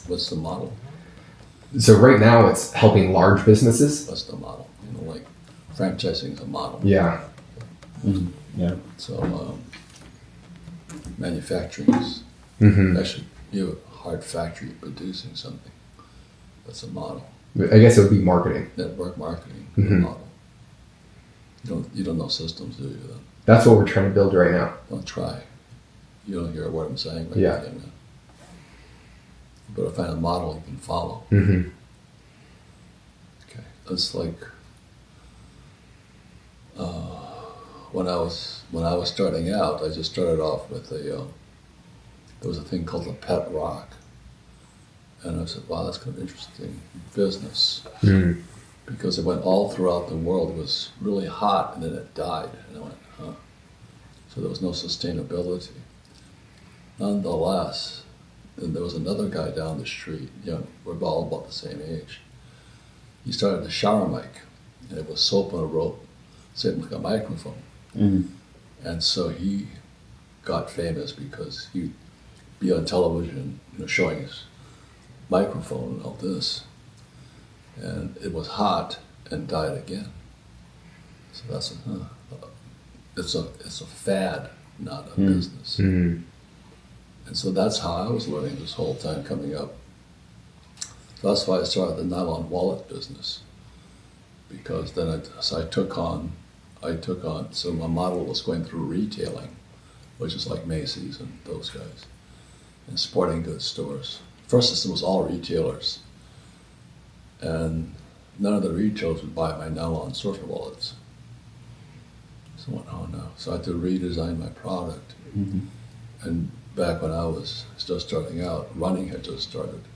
What's the model? So right now it's helping large businesses. What's the model? Like franchising is a model. Yeah. Mm-hmm. Yeah. So manufacturing is actually, you have a hard factory producing something. That's a model. I guess it would be marketing. Network marketing is a model. You don't know systems, do you? Then? That's what we're trying to build right now. Don't try. You don't hear what I'm saying. Right? Yeah. You better find a model you can follow. Mm-hmm. Okay. It's like when I was starting out, I just started off with there was a thing called a pet rock, and I said, "Wow, that's kind of interesting business," because it went all throughout the world. It was really hot, and then it died, and I went, "Huh." So there was no sustainability. Nonetheless, then there was another guy down the street. We're all about the same age. He started a shower mic, and it was soap on a rope, shaped like a microphone. And so he got famous because he'd be on television, showing his microphone and all this. And it was hot and died again. So that's it's a fad, not a business. And so that's how I was learning this whole time coming up. So that's why I started the nylon wallet business, because then I took on, so my model was going through retailing, which is like Macy's and those guys, and sporting goods stores. First, it was all retailers, and none of the retailers would buy my nylon surfer wallets. So I went, oh no. So I had to redesign my product. And back when I was still starting out, running had just started.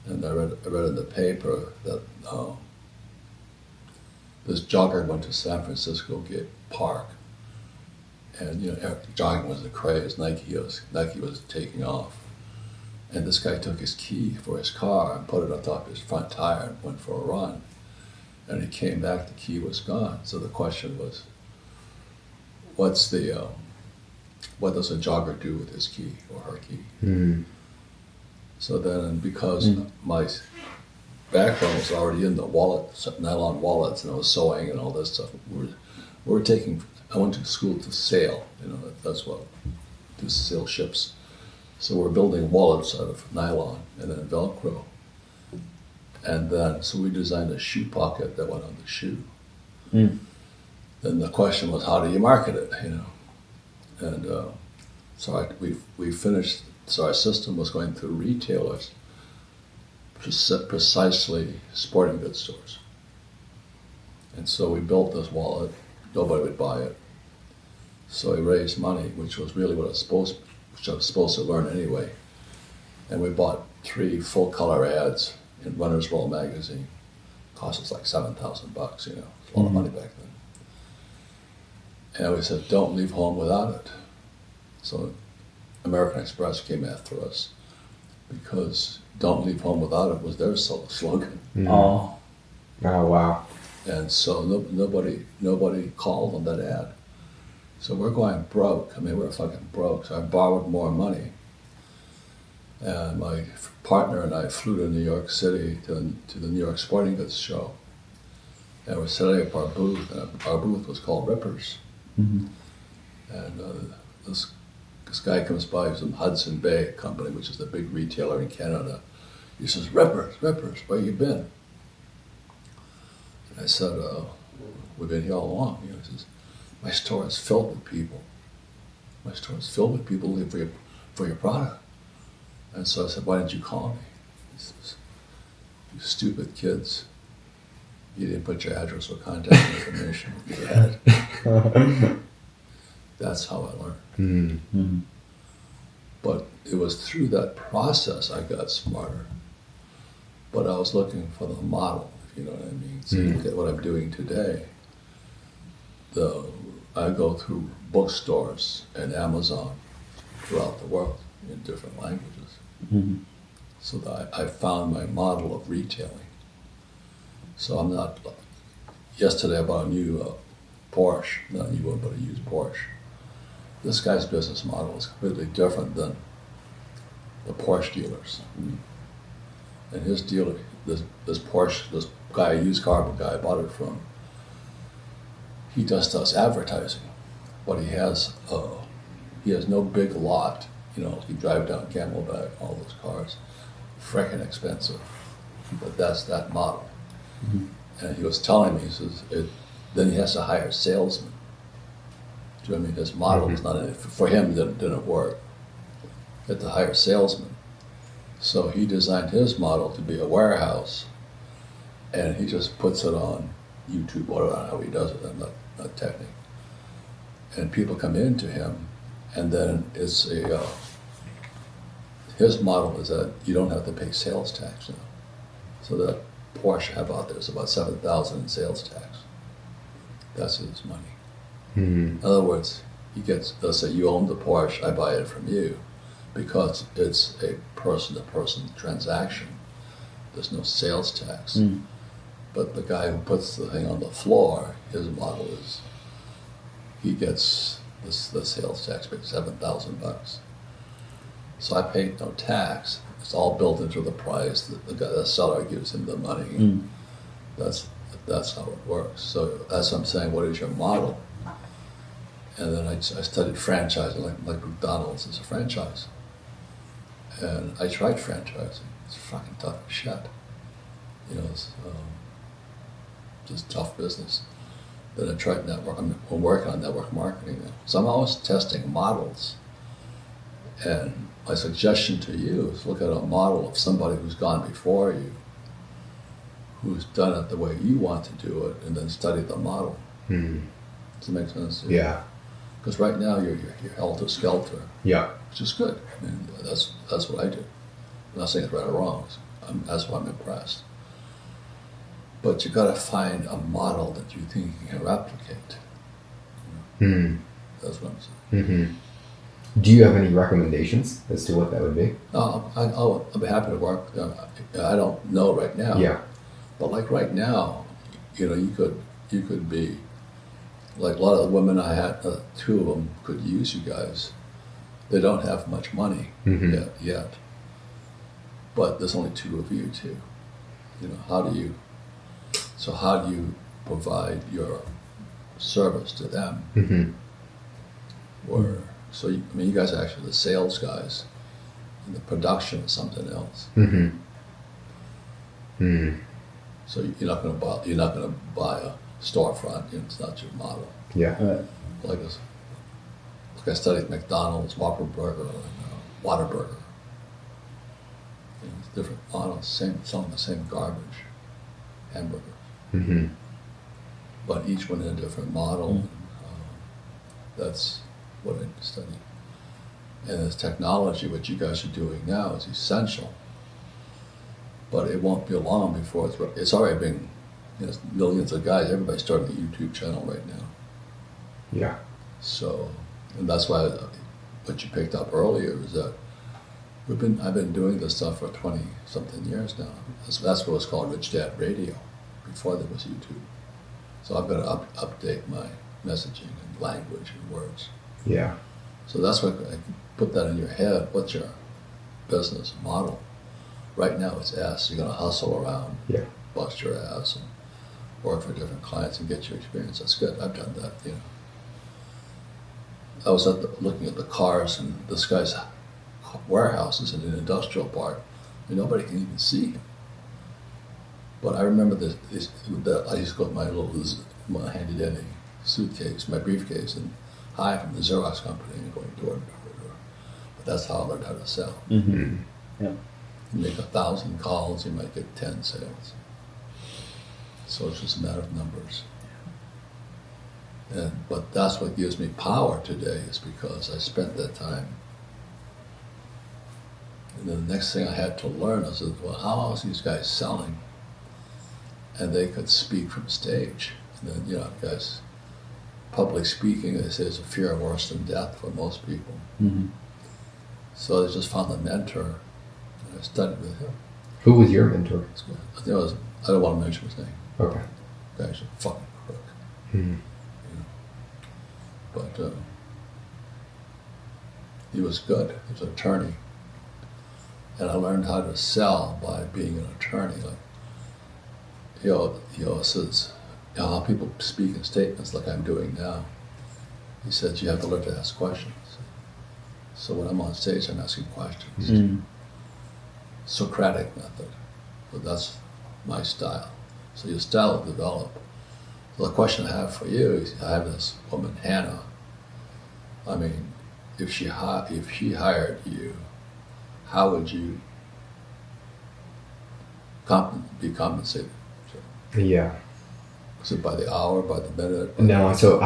And I read in the paper that this jogger went to San Francisco Park, and jogging was the craze. Nike was taking off, and this guy took his key for his car and put it on top of his front tire and went for a run. And he came back, the key was gone. So the question was, what does a jogger do with his key or her key? So then, because my background was already in the nylon wallets, and I was sewing and all this stuff, I went to school to sail, to sail ships. So we're building wallets out of nylon and then Velcro. And then, so we designed a shoe pocket that went on the shoe. Then the question was, how do you market it, And so we finished, so our system was going through retailers, precisely sporting goods stores. And so we built this wallet, nobody would buy it. So we raised money, which was really what I was supposed to learn anyway. And we bought 3 full-color ads in Runner's World magazine. Cost us like $7,000, It's a lot of money back then. And we said, don't leave home without it. So American Express came after us because don't leave home without it was their slogan. Oh, wow. And so nobody called on that ad. So we're going broke. We're fucking broke. So I borrowed more money. And my partner and I flew to New York City to the New York Sporting Goods show. And we're setting up our booth. And our booth was called Rippers. And this guy comes by from Hudson Bay Company, which is the big retailer in Canada. He says, Rippers, where you been? And I said, we've been here all along. He says, my store is filled with people. My store is filled with people looking for your product. And so I said, why didn't you call me? He says, you stupid kids. You didn't put your address or contact information with your ad. That's how I learned. But it was through that process I got smarter. But I was looking for the model, if you know what I mean. So look at what I'm doing today. I go through bookstores and Amazon throughout the world in different languages. So that I found my model of retailing. So I'm not, yesterday I bought a new Porsche, not a new one, but a used Porsche. This guy's business model is completely different than the Porsche dealers. And his dealer, this Porsche, this guy, used car guy I bought it from, he just does advertising, but he has no big lot. You know, you drive down Camelback, all those cars, freaking expensive. But that's that model. And he was telling me, he says, then he has to hire salesmen. Do you know what I mean? His model is not, for him, it didn't work. He had to hire salesmen. So he designed his model to be a warehouse, and he just puts it on YouTube, or I don't know how he does it, I'm not technical. And people come into him, and then it's his model is that you don't have to pay sales tax now. So that Porsche I have out there is about $7,000 in sales tax. That's his money. In other words, he gets, let's say you own the Porsche, I buy it from you, because it's a person-to-person transaction. There's no sales tax. But the guy who puts the thing on the floor, his model is, he gets the sales tax, paid $7,000. So I paid no tax. It's all built into the price. The seller gives him the money. That's how it works. So that's what I'm saying. What is your model? And then I studied franchising, like McDonald's is a franchise. And I tried franchising. It's fucking tough as shit. You know, it's just tough business. Then I tried network. I'm working on network marketing now. So I'm always testing models. And my suggestion to you is look at a model of somebody who's gone before you, who's done it the way you want to do it, and then study the model. Does it make sense? Yeah. Because right now you're helter skelter. Yeah. Which is good. I mean, that's what I do. I'm not saying it's right or wrong. That's why I'm impressed. But you got to find a model that you think you can replicate. That's what I'm saying. Do you have any recommendations as to what that would be? I'll be happy to work. I don't know right now. Yeah. But like right now, you know, you could be like a lot of the women I had. 2 of them could use you guys. They don't have much money yet. But there's only 2 of you too. You know, how do you provide your service to them? So you guys are actually the sales guys, and the production is something else. So you're not going to buy a storefront. You know, it's not your model. Yeah. Like I studied McDonald's, Whopper Burger, and Whataburger. You know, it's different models, selling the same garbage, hamburgers. But each one in a different model. That's what I studied. And this technology, what you guys are doing now, is essential. But it won't be long before it's already been, you know, millions of guys. Everybody's starting a YouTube channel right now. Yeah. So, and that's why what you picked up earlier is that I've been doing this stuff for 20-something years now. That's what was called Rich Dad Radio before there was YouTube. So I've got to update my messaging and language and words. Yeah. So that's why I put that in your head. What's your business model? Right now it's S. You're going to hustle around, bust your ass, and work for different clients and get your experience. That's good. I've done that. You know, I was looking at the cars in this guy's warehouses in an industrial park, and nobody can even see him. But I remember that I used to go with my handy dandy suitcase, my briefcase, and hide from the Xerox company and going door to door. But that's how I learned how to sell. Yeah. You make 1,000 calls, you might get 10 sales. So it's just a matter of numbers. But that's what gives me power today, is because I spent that time. And then the next thing I had to learn, I said, well, how else are these guys selling? And they could speak from stage. And then, you know, guys, public speaking, they say, is a fear worse than death for most people. So I just found a mentor, and I studied with him. Who was your mentor? I think I don't want to mention his name. Okay. The guy's a fucking crook. You know? But he was good. He was an attorney. And I learned how to sell by being an attorney. Like, it says, how people speak in statements like I'm doing now. He says you have to learn to ask questions. So when I'm on stage, I'm asking questions. Socratic method. But that's my style. So your style will develop. So the question I have for you is, I have this woman, Hannah. I mean, if she hired you, how would you be compensated? Yeah. Is it by the hour, by the minute? No, so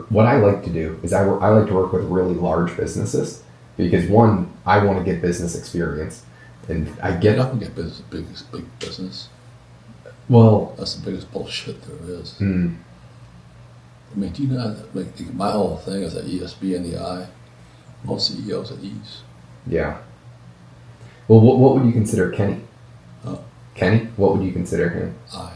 what I like to do is I like to work with really large businesses because one, I want to get business experience, and I You're get not going to get big business. well. That's the biggest bullshit there is. Mm, I mean, do you know, like, my whole thing is that ESB in the eye. Most CEOs at ease. yeah. Well, what would you consider Kenny? Huh? Kenny, what would you consider him? I.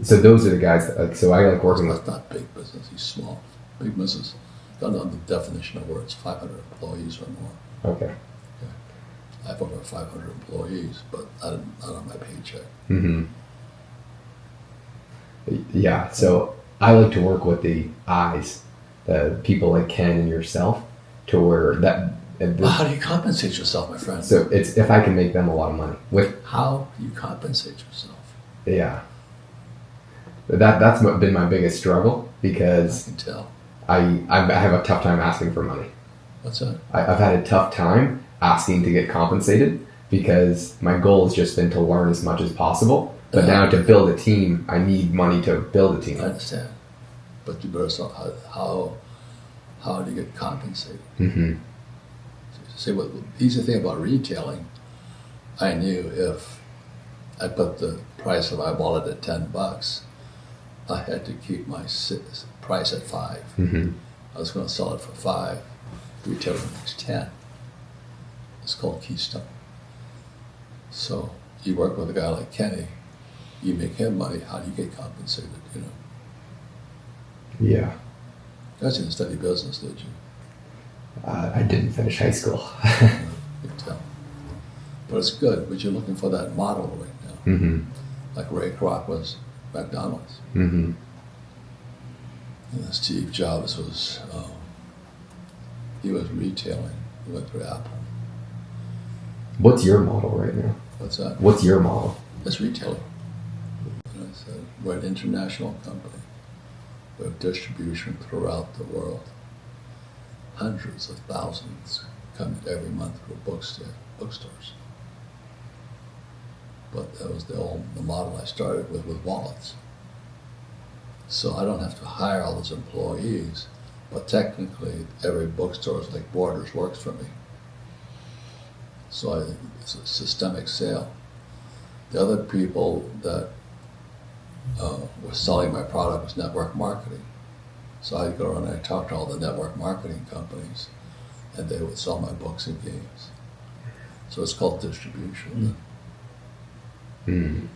So those are the guys that like. So I like working with. That's not big business. He's small. Big business. Don't know the definition of words. 500 employees or more. Okay. I have over 500 employees, but not on my paycheck. Mm-hmm. Yeah. So I like to work with the eyes, the people like Ken and yourself, to where that. Well, how do you compensate yourself, my friend? So it's if I can make them a lot of money with. How do you compensate yourself? Yeah. That's been my biggest struggle I because can tell. I have a tough time asking for money. What's that? I've had a tough time asking to get compensated because my goal has just been to learn as much as possible. But Yeah. now to build a team, I need money to build a team. I understand. But you better start, how do you get compensated? Mm-hmm. See, what the easy thing about retailing, I knew if I put the price of my wallet at $10, I had to keep my price at $5. Mm-hmm. I was going to sell it for $5. Retail it makes $10. It's called Keystone. So you work with a guy like Kenny, you make him money. How do you get compensated? You know, Yeah. you guys didn't study business, did you? I didn't finish high school. You can tell. But it's good. But you're looking for that model right now. Mm-hmm. Like Ray Kroc was McDonald's. Mm-hmm. And Steve Jobs was, he was retailing. He went through Apple. What's your model right now? What's that? What's your model? It's retailing. And I said, we're an international company. We have distribution throughout the world. Hundreds of thousands come every month through bookstores. But that was the model I started with wallets. So I don't have to hire all those employees, but technically every bookstore is like Borders works for me. So it's a systemic sale. The other people that were selling my product was network marketing. So I'd go around and I'd talk to all the network marketing companies, and they would sell my books and games. So it's called distribution. Mm.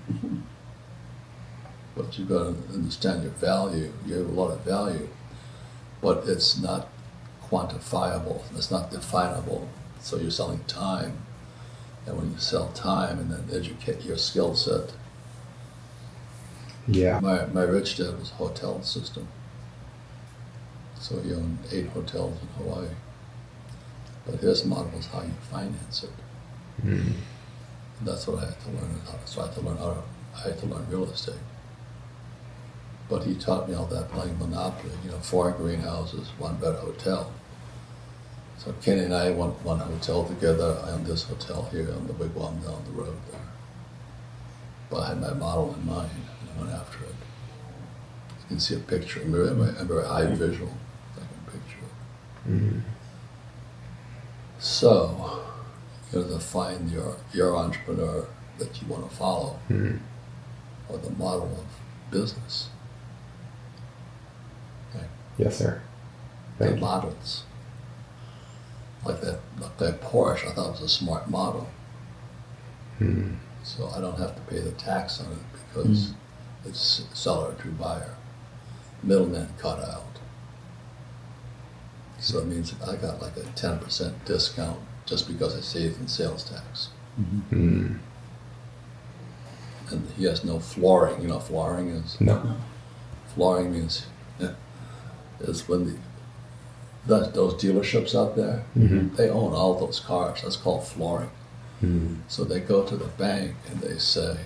But you've got to understand your value. You have a lot of value, but it's not quantifiable. It's not definable. So you're selling time, and when you sell time and then educate your skill set. Yeah. My rich dad was a hotel system. So he owned 8 hotels in Hawaii. But his model was how you finance it. Mm. And that's what I had to learn. So I had to learn real estate. But he taught me all that playing Monopoly, 4 greenhouses, 1-bed hotel. So Kenny and I went one hotel together. I owned this hotel here on the wigwam down the road there. But I had my model in mind and I went after it. You can see a picture. I'm very high visual. I can picture it. Mm. So you got to find your entrepreneur that you want to follow, or the model of business. Okay. Yes, sir. The Thank you. models. Like that Porsche, I thought was a smart model. Mm. So I don't have to pay the tax on it because it's seller to buyer. Middleman cut out. So it means I got like a 10% discount just because I saved in sales tax. Mm. And he has no flooring. You know what flooring is? No. Flooring means is when those dealerships out there, they own all those cars. That's called flooring. Mm. So they go to the bank and they say,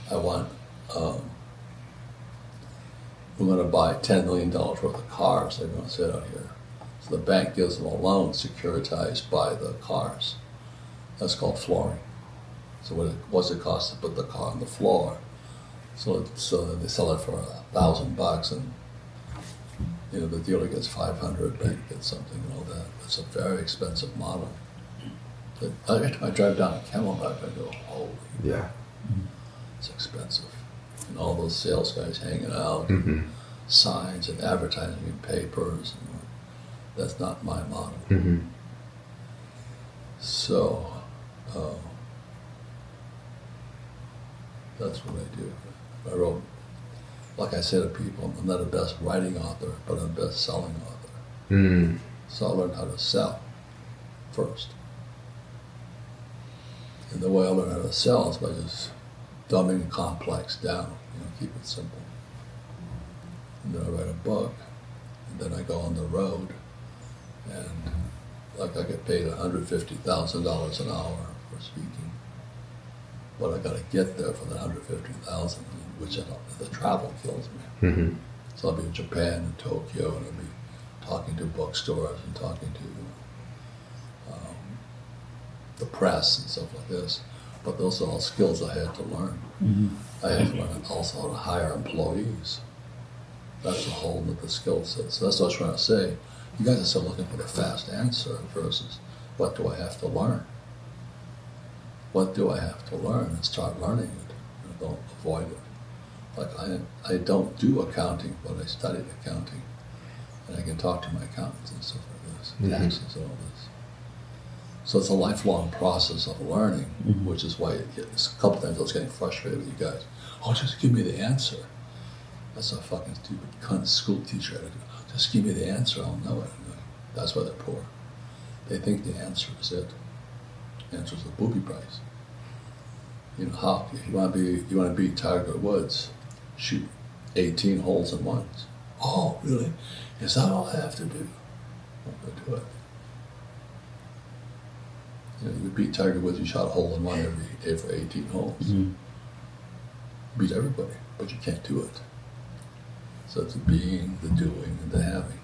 I want, we're going to buy $10 million worth of cars. They're going to sit out here. So the bank gives them a loan securitized by the cars. That's called flooring. So what's it cost to put the car on the floor? So they sell it for $1,000, and you know the dealer gets 500, bank gets something, and all that. It's a very expensive model. But every time I drive down Camelback, I go, holy, Yeah. it's expensive. And all those sales guys hanging out, Mm-hmm. signs and advertising in papers. And that's not my model. Mm-hmm. So that's what I do. I wrote, like I say to people, I'm not a best writing author, but I'm a best selling author. Mm. So I learned how to sell first. And the way I learn how to sell is by just dumbing complex down, keep it simple. And then I write a book, and then I go on the road, and like I get paid $150,000 an hour for speaking. But I got to get there for the $150,000, which the travel kills me. Mm-hmm. So I'll be in Japan and Tokyo, and I'll be talking to bookstores and talking to the press and stuff like this. But those are all skills I had to learn. Mm-hmm. I had to learn also how to hire employees. That's a whole other skill set. So that's what I was trying to say. You guys are still looking for the fast answer versus what do I have to learn? What do I have to learn? And start learning it. And don't avoid it. Like I don't do accounting, but I studied accounting. And I can talk to my accountants and stuff like this, Mhm. taxes and all this. So it's a lifelong process of learning, Mhm. which is why a couple times I was getting frustrated with you guys. Oh, just give me the answer. That's a fucking stupid cunt school teacher attitude. Just give me the answer, I'll know it. That's why they're poor. They think the answer is it. The answer is the booby price. You know how? If you want to beat Tiger Woods, shoot 18 holes in ones. Oh, really? Is that all I have to do? Well, go do it. You know, you beat Tiger Woods, you shot a hole in one every day for 18 holes. Mm-hmm. Beat everybody, but you can't do it. So it's the being, the doing, and the having.